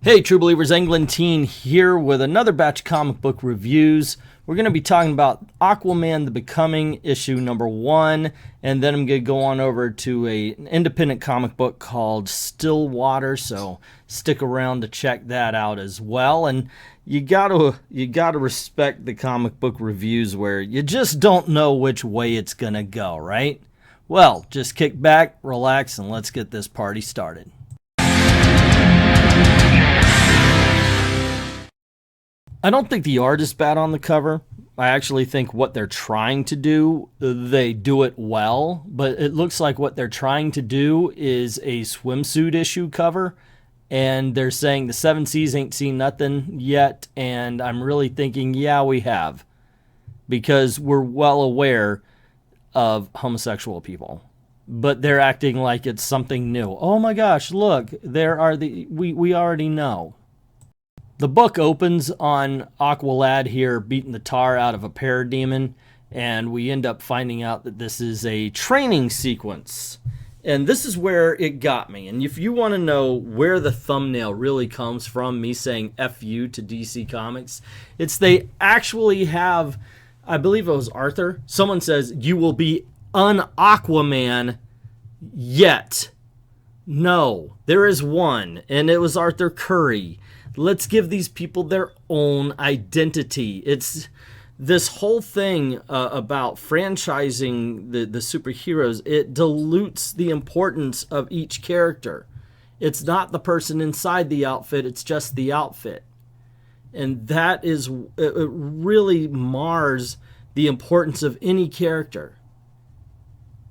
Hey True Believers, Englentine here with another batch of comic book reviews. We're going to be talking about Aquaman The Becoming, issue number 1, and then I'm going to go on over to an independent comic book called Stillwater, so stick around to check that out as well. And you gotta respect the comic book reviews where you just don't know which way it's going to go, right? Well, just kick back, relax, and let's get this party started. I don't think the art is bad on the cover. I actually think what they're trying to do, they do it well, but it looks like what they're trying to do is a swimsuit issue cover, and they're saying the 7 Seas ain't seen nothing yet, and I'm really thinking, yeah, we have, because we're well aware of homosexual people, but they're acting like it's something new. Oh my gosh, look, we already know. The book opens on Aqualad here beating the tar out of a parademon, and we end up finding out that this is a training sequence. And this is where it got me. And if you want to know where the thumbnail really comes from, me saying F you to DC Comics, it's they actually have, I believe it was Arthur, someone says, you will be an Aquaman yet. No, there is one, and it was Arthur Curry. Let's give these people their own identity. It's this whole thing about franchising the superheroes. It dilutes the importance of each character. It's not the person inside the outfit. It's just the outfit. And that is, it really mars the importance of any character.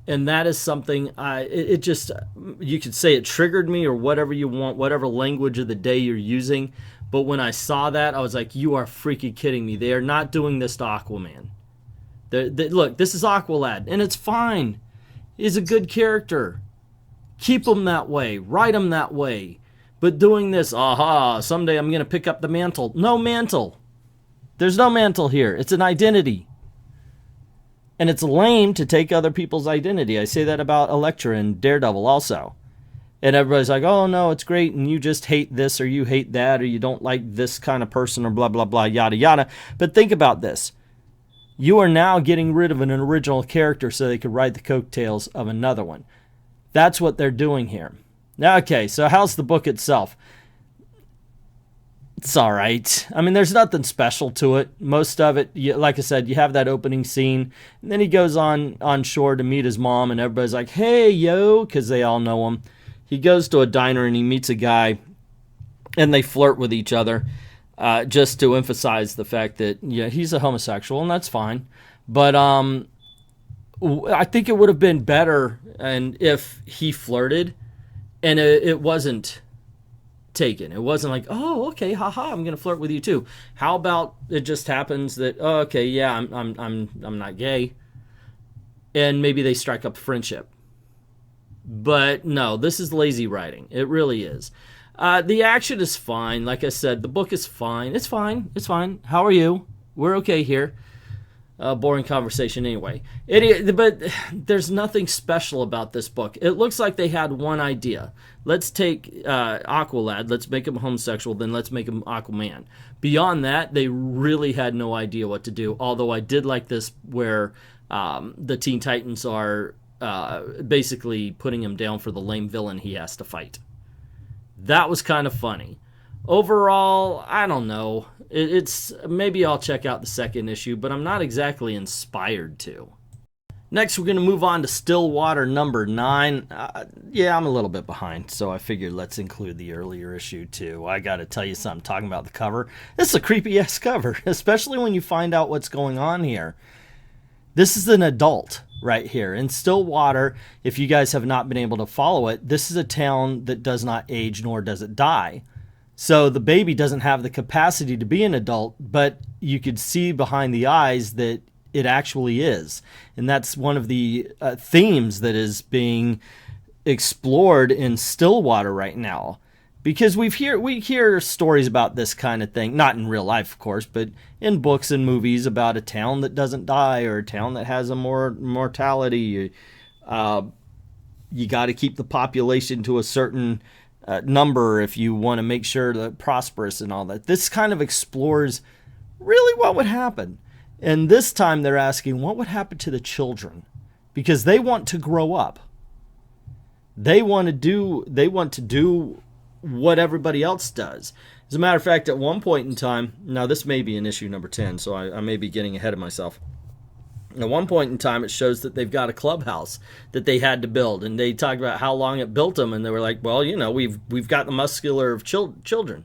And that is something, it just, you could say it triggered me or whatever you want, whatever language of the day you're using. But when I saw that, I was like, you are freaking kidding me. They are not doing this to Aquaman. Look, this is Aqualad, and it's fine. He's a good character. Keep him that way. Write him that way. But doing this, someday I'm going to pick up the mantle. No mantle. There's no mantle here. It's an identity. And it's lame to take other people's identity. I say that about Elektra and Daredevil also. And everybody's like, oh no, it's great, and you just hate this, or you hate that, or you don't like this kind of person, or blah, blah, blah, yada, yada. But think about this. You are now getting rid of an original character so they could ride the coattails of another one. That's what they're doing here. Now, okay, so how's the book itself? It's all right. I mean, there's nothing special to it. Most of it, like I said, you have that opening scene. And then he goes on shore to meet his mom, and everybody's like, hey, yo, because they all know him. He goes to a diner, and he meets a guy, and they flirt with each other just to emphasize the fact that, yeah, he's a homosexual, and that's fine. But I think it would have been better and if he flirted, and it wasn't taken. It wasn't like, oh, okay, haha, I'm gonna flirt with you too. How about it just happens that, oh, okay, yeah, I'm not gay, and maybe they strike up a friendship. But no, this is lazy writing. It really is. The action is fine. Like I said, the book is fine. It's fine. It's fine. How are you? We're okay here. Boring conversation anyway. But there's nothing special about this book. It looks like they had one idea. Let's take Aqualad, let's make him homosexual, then let's make him Aquaman. Beyond that, they really had no idea what to do, although I did like this where the Teen Titans are basically putting him down for the lame villain he has to fight. That was kind of funny. Overall, I don't know. It's maybe I'll check out the second issue, but I'm not exactly inspired to. Next, we're going to move on to Stillwater number 9. Yeah, I'm a little bit behind, so I figured let's include the earlier issue too. I got to tell you something, talking about the cover. This is a creepy-ass cover, especially when you find out what's going on here. This is an adult right here. In Stillwater, if you guys have not been able to follow it, this is a town that does not age nor does it die. So the baby doesn't have the capacity to be an adult, but you could see behind the eyes that it actually is. And that's one of the themes that is being explored in Stillwater right now. Because we hear stories about this kind of thing, not in real life, of course, but in books and movies about a town that doesn't die or a town that has a more mortality. You got to keep the population to a certain number if you want to make sure that prosperous and all that. This kind of explores really what would happen. And this time they're asking what would happen to the children, because they want to grow up. They want to do what everybody else does. As a matter of fact, at one point in time, now this may be in issue number 10, so I may be getting ahead of myself. At one point in time, it shows that they've got a clubhouse that they had to build, and they talked about how long it built them, and they were like, well, you know, we've got the muscular of children.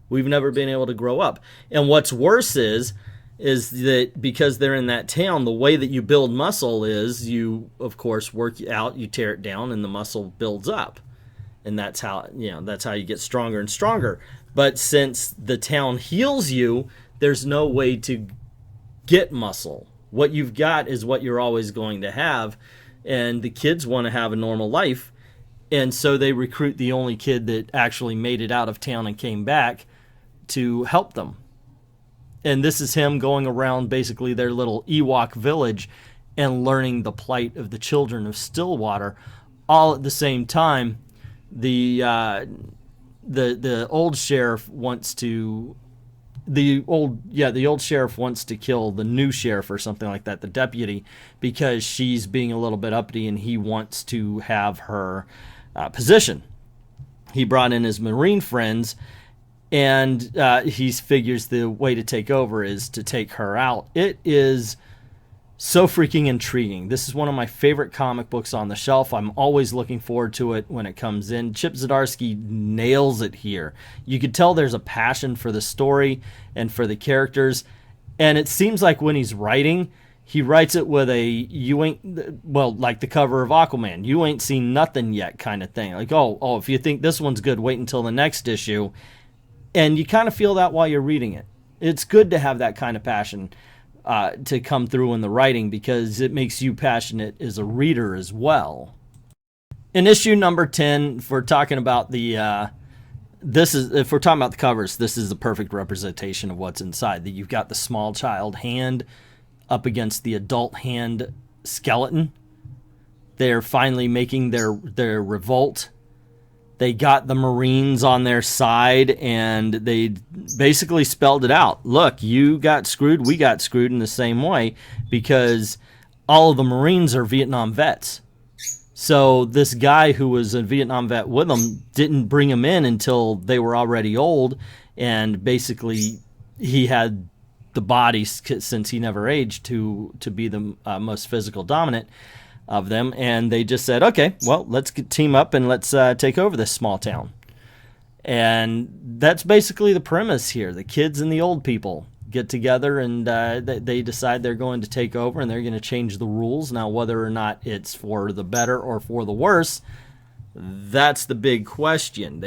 We've never been able to grow up. And what's worse is that because they're in that town, the way that you build muscle is you, of course, work out, you tear it down, and the muscle builds up. And that's how you get stronger and stronger. But since the town heals you, there's no way to get muscle. What you've got is what you're always going to have. And the kids want to have a normal life. And so they recruit the only kid that actually made it out of town and came back to help them. And this is him going around basically their little Ewok village and learning the plight of the children of Stillwater, all at the same time. The old sheriff wants to the old sheriff wants to kill the new sheriff or something like that, the deputy, because she's being a little bit uppity and he wants to have her position. He brought in his Marine friends, and he figures the way to take over is to take her out. It is so freaking intriguing. This is one of my favorite comic books on the shelf. I'm always looking forward to it when it comes in. Chip Zdarsky nails it here. You could tell there's a passion for the story and for the characters. And it seems like when he's writing, he writes it with like the cover of Aquaman. You ain't seen nothing yet kind of thing. Like, oh, if you think this one's good, wait until the next issue. And you kind of feel that while you're reading it. It's good to have that kind of passion to come through in the writing, because it makes you passionate as a reader as well. In issue number 10, if we're talking about the covers, this is the perfect representation of what's inside. That you've got the small child hand up against the adult hand skeleton. They're finally making their revolt. They got the Marines on their side, and they basically spelled it out. Look, you got screwed, we got screwed in the same way, because all of the Marines are Vietnam vets. So this guy who was a Vietnam vet with them didn't bring him in until they were already old, and basically he had the body, since he never aged, to be the most physical dominant of them, and they just said, okay, well, let's team up and let's take over this small town. And that's basically the premise here. The kids and the old people get together, and they decide they're going to take over, and they're going to change the rules. Now, whether or not it's for the better or for the worse, that's the big question.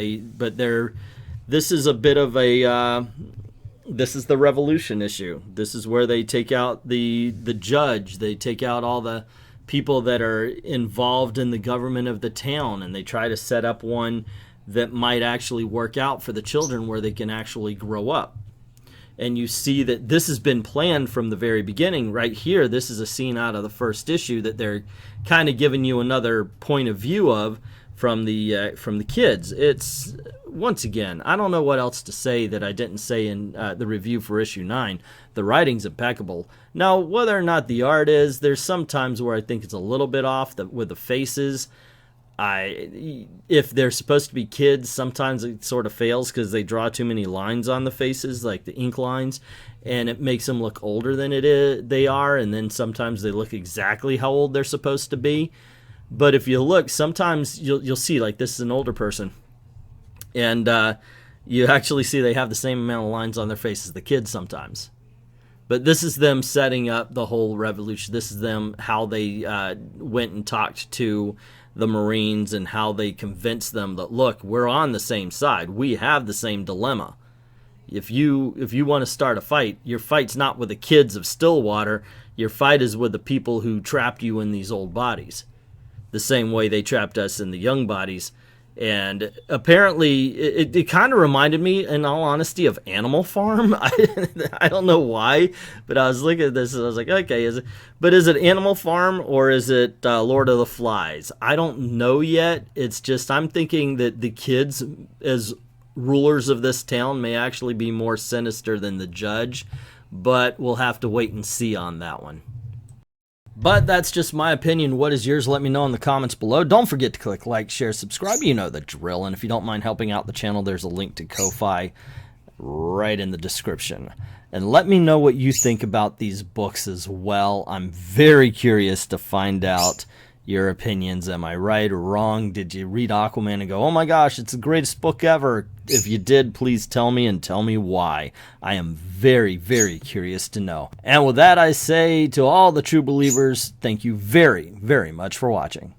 This is a bit of a this is the revolution issue. This is where they take out the judge. They take out all the people that are involved in the government of the town, and they try to set up one that might actually work out for the children, where they can actually grow up. And you see that this has been planned from the very beginning. Right here, this is a scene out of the first issue that they're kind of giving you another point of view of from the kids. It's, once again, I don't know what else to say that I didn't say in the review for issue 9. The writing's impeccable. Now, whether or not the art is, there's some times where I think it's a little bit off with the faces. If they're supposed to be kids, sometimes it sort of fails because they draw too many lines on the faces, like the ink lines, and it makes them look older than they are, and then sometimes they look exactly how old they're supposed to be. But if you look, sometimes you'll see, like, this is an older person, and you actually see they have the same amount of lines on their face as the kids sometimes. But this is them setting up the whole revolution. This is them, how they went and talked to the Marines and how they convinced them that, look, we're on the same side. We have the same dilemma. If you want to start a fight, your fight's not with the kids of Stillwater. Your fight is with the people who trapped you in these old bodies. The same way they trapped us in the young bodies And apparently, it kind of reminded me, in all honesty, of Animal Farm. I don't know why, but I was looking at this and I was like, okay, is it Animal Farm or is it Lord of the Flies? I don't know yet. It's just I'm thinking that the kids, as rulers of this town, may actually be more sinister than the judge, but we'll have to wait and see on that one. But that's just my opinion. What is yours? Let me know in the comments below. Don't forget to click like, share, subscribe. You know the drill. And if you don't mind helping out the channel, there's a link to Ko-Fi right in the description. And let me know what you think about these books as well. I'm very curious to find out your opinions. Am I right or wrong? Did you read Aquaman and go, oh my gosh, it's the greatest book ever? If you did, please tell me and tell me why. I am very, very curious to know. And with that, I say to all the true believers, thank you very, very much for watching.